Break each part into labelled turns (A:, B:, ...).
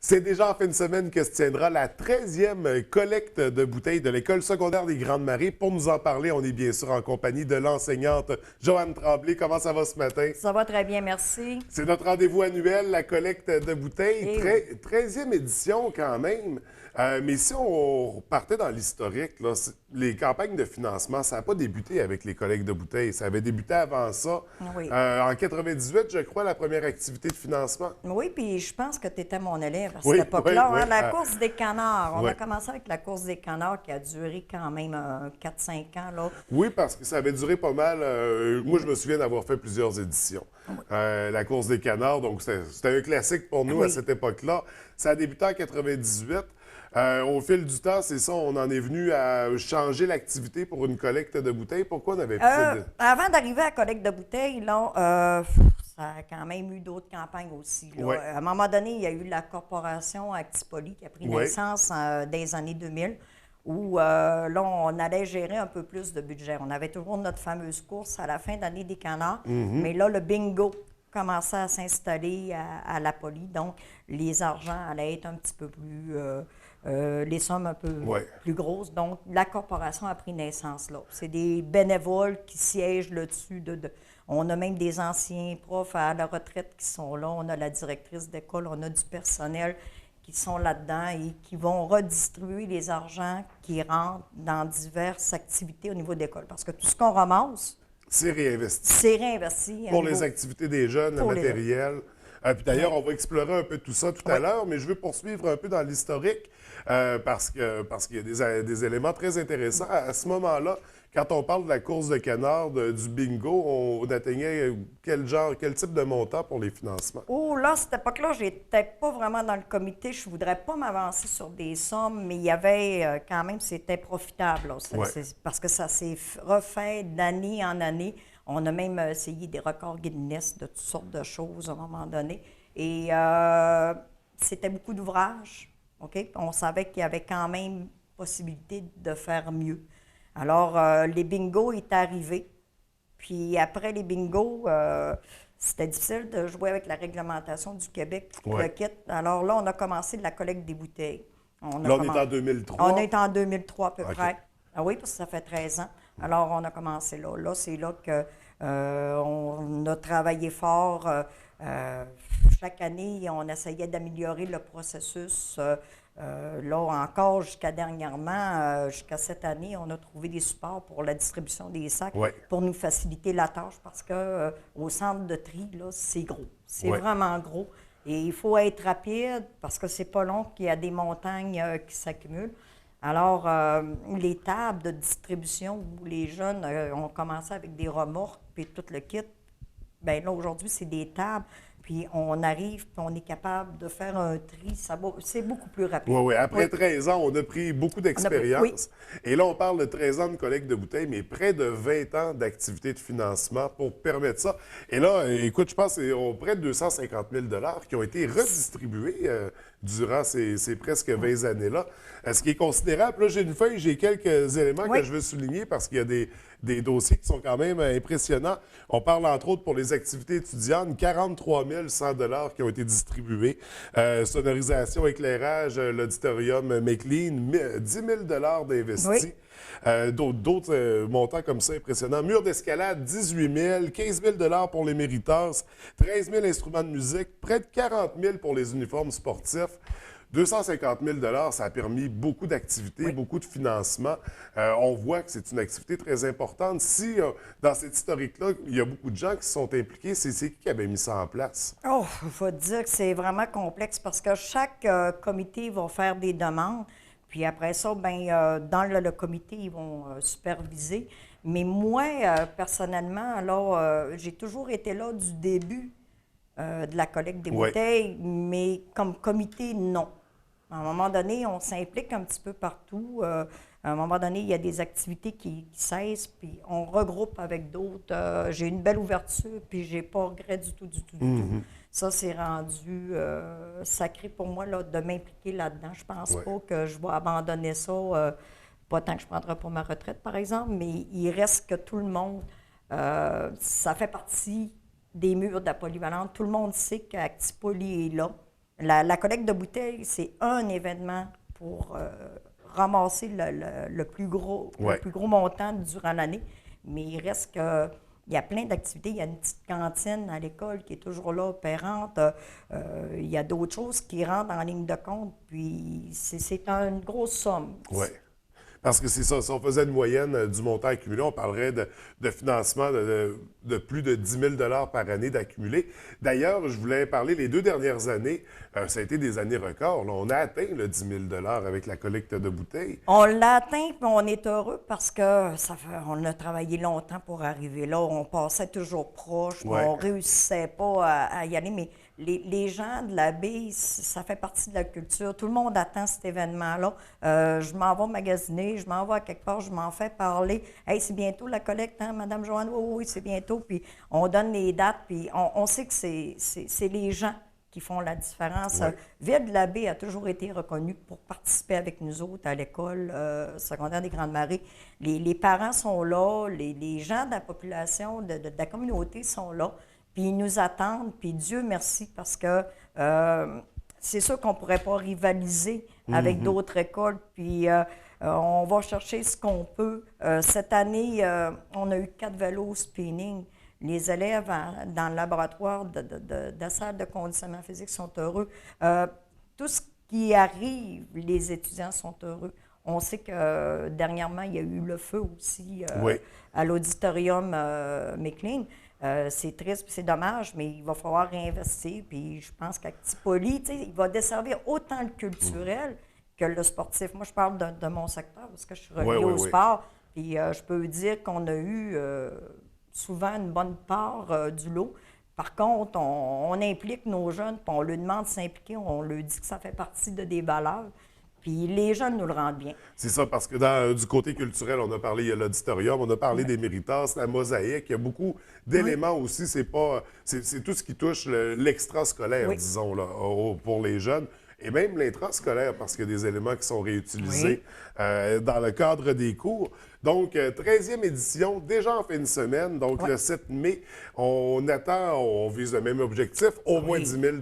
A: C'est déjà en fin de semaine que se tiendra la 13e collecte de bouteilles de l'École secondaire des Grandes Marais. Pour nous en parler, on est bien sûr en compagnie de l'enseignante Joanne Tremblay. Comment ça va ce matin?
B: Ça va très bien, merci.
A: C'est notre rendez-vous annuel, la collecte de bouteilles.
B: Eh oui.
A: 13e édition quand même. Mais si on partait dans l'historique, là, les campagnes de financement, ça n'a pas débuté avec les collectes de bouteilles. Ça avait débuté avant ça.
B: Oui.
A: En 98, je crois, la première activité de financement.
B: Oui, puis je pense que tu étais mon élève à cette
A: Oui,
B: époque-là.
A: oui,
B: Hein, la
A: oui.
B: course des canards. On
A: Oui.
B: a commencé avec la course des canards qui a duré quand même 4-5 ans. Là.
A: Oui, parce que ça avait duré pas mal. Moi, je me souviens d'avoir fait plusieurs éditions. La course des canards, donc c'était un classique pour nous à
B: Oui.
A: cette époque-là. Ça a débuté en 98. Au fil du temps, c'est ça, on en est venu à changer l'activité pour une collecte de bouteilles. Pourquoi on avait plus de...
B: Avant d'arriver à la collecte de bouteilles, là, ça a quand même eu d'autres campagnes aussi. Là.
A: Ouais.
B: À un moment donné, il y a eu la corporation Actipoli qui a pris
A: Ouais.
B: naissance dans les années 2000, où là, on allait gérer un peu plus de budget. On avait toujours notre fameuse course à la fin d'année des canards, mais là, le bingo commençait à s'installer à la Poli. Donc, les argents allaient être un petit peu plus... les sommes un peu
A: Ouais.
B: plus grosses. Donc, la corporation a pris naissance là. C'est des bénévoles qui siègent là-dessus. On a même des anciens profs à la retraite qui sont là. On a la directrice d'école, on a du personnel qui sont là-dedans et qui vont redistribuer les argents qui rentrent dans diverses activités au niveau de l'école. Parce que tout ce qu'on ramasse,
A: C'est réinvesti.
B: c'est réinvesti. à
A: Pour les
B: niveau-
A: activités des jeunes, le
B: Pour les
A: matériel. Puis d'ailleurs, on va explorer un peu tout ça tout à
B: Oui.
A: l'heure, mais je veux poursuivre un peu dans l'historique parce qu'il y a des éléments très intéressants. À ce moment-là, quand on parle de la course de canard, du bingo, on atteignait quel type de montant pour les financements?
B: Oh, là, à cette époque-là, j'étais pas vraiment dans le comité. Je voudrais pas m'avancer sur des sommes, mais il y avait quand même, c'était profitable. Là.
A: Ouais.
B: Parce que ça s'est refait d'année en année. On a même essayé des records Guinness de toutes sortes de choses à un moment donné. Et c'était beaucoup d'ouvrages. OK? On savait qu'il y avait quand même possibilité de faire mieux. Alors, les bingos étaient arrivés. Puis après les bingos, c'était difficile de jouer avec la réglementation du Québec, tout
A: Ouais.
B: le kit. Alors là, on a commencé de la collecte des bouteilles.
A: Là, on est en 2003.
B: On est en 2003 à peu
A: OK.
B: près. Ah oui, parce que ça fait 13 ans. Alors, on a commencé là. Là, c'est là que on a travaillé fort. Chaque année, on essayait d'améliorer le processus. Là encore, jusqu'à dernièrement, jusqu'à cette année, on a trouvé des supports pour la distribution des sacs
A: Ouais.
B: pour nous faciliter la tâche parce que au centre de tri, là, c'est gros. C'est
A: Ouais.
B: vraiment gros. Et il faut être rapide parce que c'est pas long qu'il y a des montagnes qui s'accumulent. Alors, les tables de distribution où les jeunes ont commencé avec des remorques puis tout le kit, bien là, aujourd'hui, c'est des tables. Puis on arrive, puis on est capable de faire un tri. C'est beaucoup plus rapide.
A: Oui, oui. Après
B: Oui.
A: 13 ans, on a pris beaucoup d'expérience.
B: Oui.
A: Et là, on parle de 13 ans de collecte de bouteilles, mais près de 20 ans d'activité de financement pour permettre ça. Et là, écoute, je pense que c'est près de 250 000 qui ont été redistribués durant ces presque 20 années-là. Ce qui est considérable. Là, j'ai une feuille, j'ai quelques éléments
B: Oui.
A: que je veux souligner parce qu'il y a des dossiers qui sont quand même impressionnants. On parle entre autres pour les activités étudiantes, 43 100 qui ont été distribués. Sonorisation, éclairage, l'auditorium McLean, 10 000 d'investis.
B: Oui.
A: D'autres montants comme ça impressionnants. Mur d'escalade, 18 000, 15 000 pour les mériteurs, 13 000 instruments de musique, près de 40 000 pour les uniformes sportifs. 250 000 ça a permis beaucoup d'activités,
B: Oui.
A: beaucoup de financement. On voit que c'est une activité très importante. Si, dans cet historique-là, il y a beaucoup de gens qui se sont impliqués, c'est qui avait mis ça en place?
B: Oh, il faut dire que c'est vraiment complexe parce que chaque comité va faire des demandes. Puis après ça, ben, dans le comité, ils vont superviser. Mais moi, personnellement, là, j'ai toujours été là du début de la collecte des
A: Ouais.
B: bouteilles, mais comme comité, non. À un moment donné, on s'implique un petit peu partout. À un moment donné, il y a des activités qui cessent, puis on regroupe avec d'autres. J'ai une belle ouverture, puis j'ai pas regret du tout, du tout, du tout. Ça, c'est rendu sacré pour moi là, de m'impliquer là-dedans. Je pense
A: Ouais.
B: pas que je vais abandonner ça, pas tant que je prendrai pour ma retraite, par exemple, mais il reste que tout le monde, ça fait partie des murs de la polyvalente. Tout le monde sait qu'Actipoli est là. La collecte de bouteilles, c'est un événement pour ramasser le plus gros montant durant l'année. Mais il reste que il y a plein d'activités. Il y a une petite cantine à l'école qui est toujours là, opérante. Il y a d'autres choses qui rentrent en ligne de compte. Puis c'est une grosse somme.
A: Oui. Parce que c'est ça, si on faisait une moyenne du montant accumulé, on parlerait de financement de plus de 10 000 par année d'accumulé. D'ailleurs, je voulais parler, les 2 dernières années, ça a été des années records. Là. On a atteint le 10 000 avec la collecte de bouteilles.
B: On l'a atteint, puis on est heureux parce que on a travaillé longtemps pour arriver là. On passait toujours proche, mais on ne réussissait pas à y aller. Mais les gens de la baie, ça fait partie de la culture. Tout le monde attend cet événement-là. Je m'en vais magasiner, je m'en vais à quelque part, je m'en fais parler. « Hey, c'est bientôt la collecte, hein, Madame Joanne? » Oui, oui, c'est bientôt. Puis on donne les dates, puis on sait que c'est les gens qui font la différence.
A: Ouais.
B: Ville de la Baie a toujours été reconnue pour participer avec nous autres à l'école secondaire des Grandes-Marais. Les parents sont là, les gens de la population, de la communauté sont là, puis ils nous attendent, puis Dieu merci, parce que c'est sûr qu'on ne pourrait pas rivaliser avec d'autres écoles, puis on va chercher ce qu'on peut. Cette année, on a eu 4 vélos spinning. Les élèves dans le laboratoire de la salle de conditionnement physique sont heureux. Tout ce qui arrive, les étudiants sont heureux. On sait que dernièrement, il y a eu le feu aussi à l'auditorium McLean. C'est triste, c'est dommage, mais il va falloir réinvestir. Puis je pense qu'Actipolis, il va desservir autant le culturel que le sportif. Moi, je parle de mon secteur parce que je suis reliée au sport. Puis je peux dire qu'on a eu souvent une bonne part du lot. Par contre, on implique nos jeunes, puis on leur demande de s'impliquer, on leur dit que ça fait partie des valeurs. Puis les jeunes nous le rendent bien.
A: C'est ça, parce que du côté culturel, on a parlé, il y a l'auditorium, on a parlé des Méritas, la mosaïque, il y a beaucoup d'éléments aussi. C'est tout ce qui touche l'extrascolaire, disons, là, pour les jeunes. Et même l'intrascolaire, parce qu'il y a des éléments qui sont réutilisés dans le cadre des cours. Donc, 13e édition, déjà en fin de semaine, donc le 7 mai, on vise le même objectif, au moins 10 000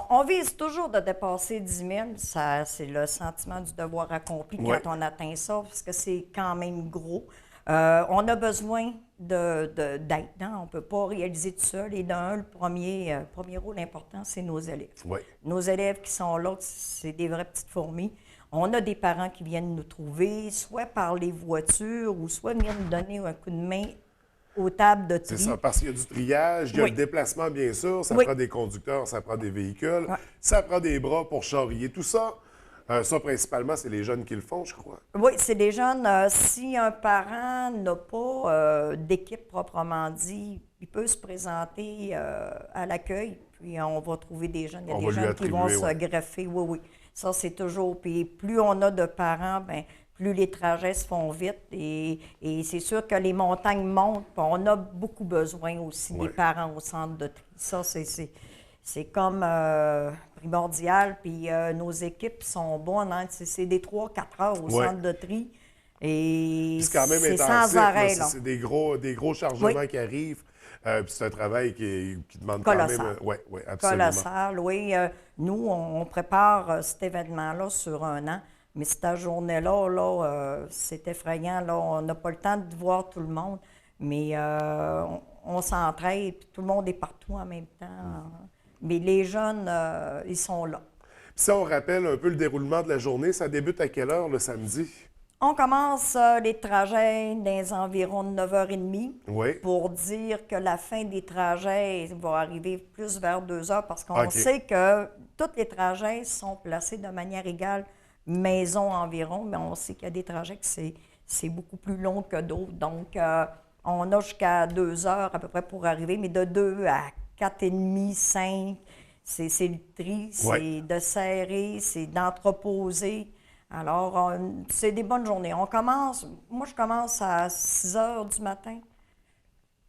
B: On vise toujours de dépasser 10 000. Ça, c'est le sentiment du devoir accompli quand on atteint ça, parce que c'est quand même gros. On a besoin d'aide. Hein? On ne peut pas réaliser tout seul. Et le premier rôle important, c'est nos élèves. Nos élèves qui sont là, c'est des vraies petites fourmis. On a des parents qui viennent nous trouver, soit par les voitures ou soit venir nous donner un coup de main aux tables de tri.
A: C'est ça, parce qu'il y a du triage, il y a le déplacement, bien sûr, ça prend des conducteurs, ça prend des véhicules, ça prend des bras pour charrier. Tout ça, ça, principalement, c'est les jeunes qui le font, je crois.
B: Oui, c'est les jeunes. Si un parent n'a pas d'équipe proprement dit, il peut se présenter à l'accueil, puis on va trouver des jeunes. Il y a des jeunes qui vont se greffer. Oui. Ça, c'est toujours. Puis plus on a de parents, bien, plus les trajets se font vite. Et c'est sûr que les montagnes montent. Puis on a beaucoup besoin aussi des parents au centre de tri. Ça, c'est comme primordial. Puis nos équipes sont bonnes. Hein? C'est des 3-4 heures au centre de tri. Et
A: c'est quand même intensif.
B: Sans arrêt.
A: C'est des gros chargements qui arrivent. Puis c'est un travail qui demande
B: colossal.
A: Quand même... Oui, absolument.
B: Colossal, oui. Nous, on prépare cet événement-là sur 1 an. Mais cette journée-là, c'est effrayant. Là, on n'a pas le temps de voir tout le monde. Mais on s'entraide, puis tout le monde est partout en même temps. Mais les jeunes, ils sont là.
A: Puis si on rappelle un peu le déroulement de la journée, ça débute à quelle heure le samedi?
B: On commence les trajets dans les environs de 9h30 pour dire que la fin des trajets va arriver plus vers 2h parce qu'on sait que tous les trajets sont placés de manière égale, maison environ, mais on sait qu'il y a des trajets que c'est beaucoup plus long que d'autres. Donc, on a jusqu'à 2h à peu près pour arriver, mais de 2 à 4h30, 5, c'est le tri, c'est de serrer, c'est d'entreposer. Alors, c'est des bonnes journées. Moi, je commence à 6 h du matin.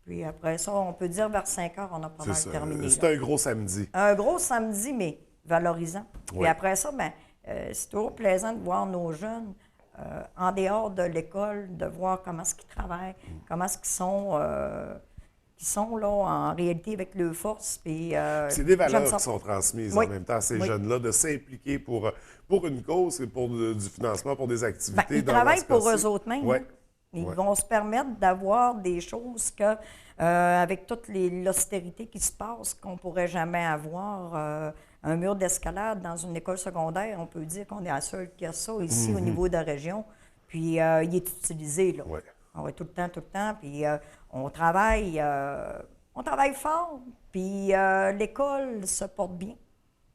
B: Puis après ça, on peut dire vers 5 h, on a pas mal terminé.
A: C'est un gros samedi.
B: Un gros samedi, mais valorisant. Puis après ça, c'est toujours plaisant de voir nos jeunes en dehors de l'école, de voir comment est-ce qu'ils travaillent, comment est-ce qu'ils qui sont là en réalité avec leur force. Puis,
A: C'est des valeurs
B: j'aime ça.
A: qui sont transmises
B: Oui.
A: en même temps à ces
B: Oui.
A: jeunes-là, de s'impliquer pour une cause et pour du financement, pour des
B: Ben,
A: activités.
B: ils
A: dans
B: travaillent
A: ce
B: pour
A: cas-ci.
B: eux autres mêmes.
A: Oui.
B: Hein. Ils
A: Ouais.
B: vont se permettre d'avoir des choses que, avec toute l'austérité qui se passe, qu'on ne pourrait jamais avoir. Un mur d'escalade dans une école secondaire, on peut dire qu'on est la seule qui a ça ici au niveau de la région. Puis il est utilisé, là.
A: Ouais.
B: On va tout le temps. Puis on travaille fort. Puis l'école se porte bien.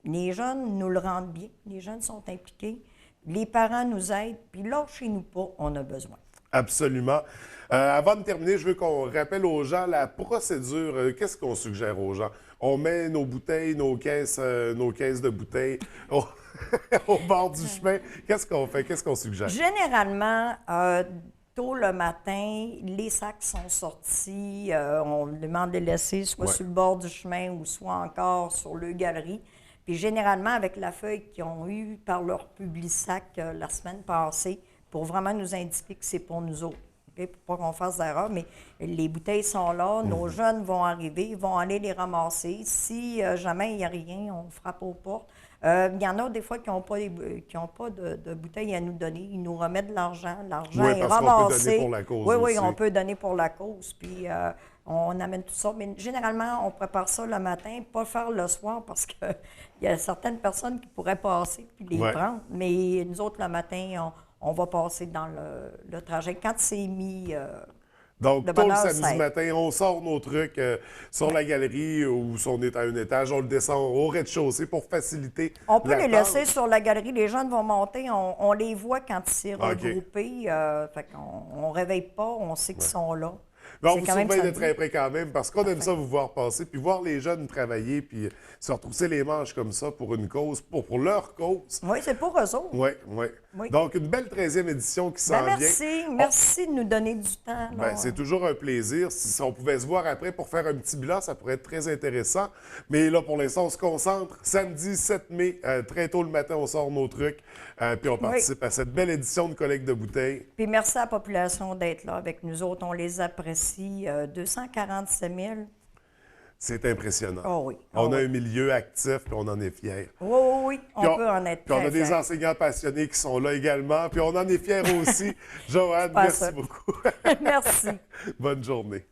B: Les jeunes nous le rendent bien. Les jeunes sont impliqués. Les parents nous aident. Puis lâchez-nous pas, on a besoin.
A: Absolument. Avant de terminer, je veux qu'on rappelle aux gens la procédure. Qu'est-ce qu'on suggère aux gens? On met nos bouteilles, nos caisses de bouteilles au bord du chemin. Qu'est-ce qu'on fait? Qu'est-ce qu'on suggère?
B: Généralement, tôt le matin, les sacs sont sortis. On demande de les laisser soit
A: Ouais.
B: sur le bord du chemin ou soit encore sur le galerie. Puis généralement, avec la feuille qu'ils ont eue par leur Publisac la semaine passée, pour vraiment nous indiquer que c'est pour nous autres. OK? Pour pas qu'on fasse d'erreur, mais les bouteilles sont là, nos jeunes vont arriver, ils vont aller les ramasser. Si jamais il n'y a rien, on frappe aux portes. Il y en a des fois qui n'ont pas, de bouteilles à nous donner. Ils nous remettent de l'argent. L'argent
A: Oui,
B: est
A: parce qu'on peut
B: ramassé.
A: donner pour la cause
B: Oui,
A: aussi.
B: on peut donner pour la cause. Puis on amène tout ça. Mais généralement, on prépare ça le matin, pas le faire le soir parce qu'il y a certaines personnes qui pourraient passer puis les
A: Ouais.
B: prendre. Mais nous autres, le matin, on va passer dans le trajet. Quand c'est mis
A: Donc,
B: de
A: tôt
B: bonne
A: le
B: heure,
A: samedi
B: ça aide.
A: matin, on sort nos trucs sur la galerie ou si on est à un étage, on le descend au rez-de-chaussée pour faciliter
B: On peut
A: la
B: les
A: tâche.
B: laisser sur la galerie. Les jeunes vont monter. On les voit quand c'est
A: OK.
B: regroupé. Fait qu'on ne réveille pas. On sait qu'ils sont là.
A: Mais on
B: C'est
A: vous
B: quand même
A: surveille de
B: samedi.
A: très près quand même parce qu'on aime
B: Parfait.
A: ça vous voir passer, puis voir les jeunes travailler, puis se retrousser les manches comme ça pour une cause, pour leur cause.
B: Oui, c'est pour eux autres.
A: Oui, oui.
B: Oui.
A: Donc, une belle 13e édition qui s'en
B: Ben,
A: vient.
B: merci. Merci de nous donner du temps.
A: Ben,
B: là.
A: c'est toujours un plaisir. Si on pouvait se voir après pour faire un petit bilan, ça pourrait être très intéressant. Mais là, pour l'instant, on se concentre. Samedi 7 mai, très tôt le matin, on sort nos trucs. Puis on participe à cette belle édition de collecte de bouteilles.
B: Puis merci à la population d'être là avec nous autres. On les apprécie. 247 000.
A: C'est impressionnant.
B: Oh oui.
A: On
B: Oh
A: a
B: oui.
A: un milieu actif, puis on en est fiers.
B: Oui, oui, oui. On
A: Puis
B: peut en être
A: puis on
B: très
A: a des
B: fiers.
A: enseignants passionnés qui sont là également, puis on en est fiers aussi. Joanne,
B: pas
A: merci
B: ça.
A: beaucoup.
B: Merci.
A: Bonne journée.